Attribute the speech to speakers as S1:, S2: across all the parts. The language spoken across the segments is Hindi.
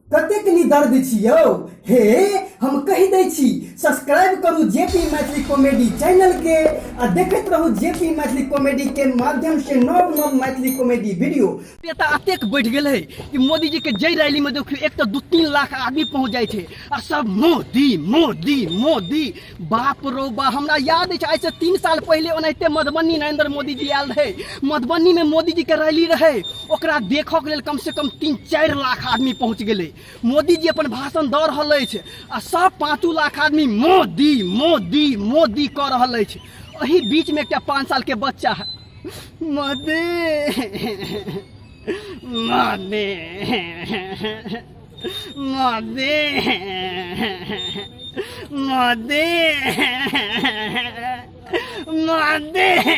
S1: कतेक नि दर्द छियौ हे हम कहि दै छी सब्सक्राइब करू जेपी मैथिली कॉमेडी चैनल के आ देखैत रहू जेपी मैथिली कॉमेडी के माध्यम से नव नव मैथिली कॉमेडी वीडियो।
S2: अतेक बढ़ गए कि मोदी जी के जय रैली में देखियो एक तो 2-3 लाख आदमी पहुंच जाए थे और सब मोदी मोदी मोदी। बाप रो बा, हमरा याद है आज से 3 साल पहले ओनाहिते मधुबनी नरेंद्र मोदी जी आयल रहे, मधुबनी में मोदी जी के रैली रहे, ओकरा देखो के लेल कम से कम 3-4 लाख आदमी पहुंच गए। मोदी जी अपन भाषण द रहल अछि आ सब 5 लाख आदमी मोदी मोदी मोदी कह रहल अछि। एही बीच में एक 5 साल के बच्चा है मोदी मोदी मोदी मोदी मोदी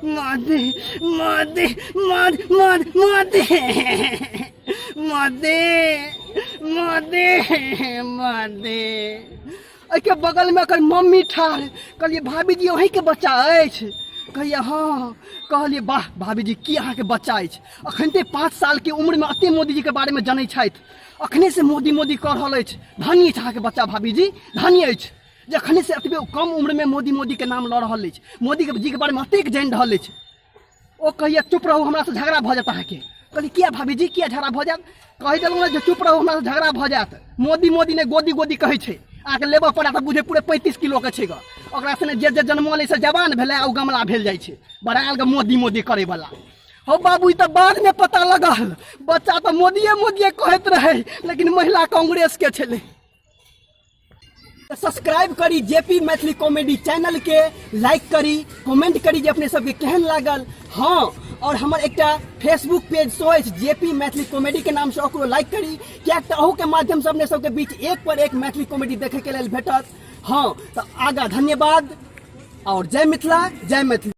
S2: मोदी मोदी मोदी मोदी मोदी मोदी। के बगल में कर मम्मी ठार कहलिए भाभी जी वहीं के बच्चा अछि, कहिए हाँ, कहलिए वाह भाभी जी की अहाँ के बच्चा अछि। अखनते 5 साल के उम्र में अते मोदी जी के बारे में जानै छथि, अखने से मोदी मोदी कर रहल अछि। धन्य अछि अहाँ के बच्चा भाभी जी, धन्य अछि जे अखने से एतबे कम उम्र में मोदी मोदी के नाम लऽ रहल अछि, मोदी जी के बारे में अतेक जानि रहल अछि। ओ कहिए चुप रहू हमरा से झगड़ा भऽ जात अहाँ के। कहली किया भाभी जी किया झगड़ा भऽ जात, कहि देलहुँ जे चुप रहू हमरा से झगड़ा भऽ जात। मोदी मोदी ने गोदी गोदी कहै छै, आके लेबऽ पड़ा तऽ बुझे पूरे 35 किलो के छै ग, ओकरा से जे जन्मले से जवान भेलै आ गमला भेल जाइ छै बड़ायल के मोदी मोदी करे वाला। हो बाबू ई तऽ बाद में पता लगल बच्चा तो मोदिये मोदिये कहैत रहे लेकिन महिला कांग्रेस के छलै। सब्सक्राइब करी जेपी मैथिली कॉमेडी चैनल के, लाइक करी, कमेंट करी जे अपने सबके केहन लागल। हाँ, और हमर एकटा फेसबुक पेज शो अछि जेपी मैथिली कॉमेडी के नाम से, ओकरो लाइक करी कियाक तऽ अहू के माध्यम से अपने सबके बीच एक पर एक मैथिली कॉमेडी देखे के लेल भेटत। हाँ तो आगा धन्यवाद और जय मिथिला जय मैथिली।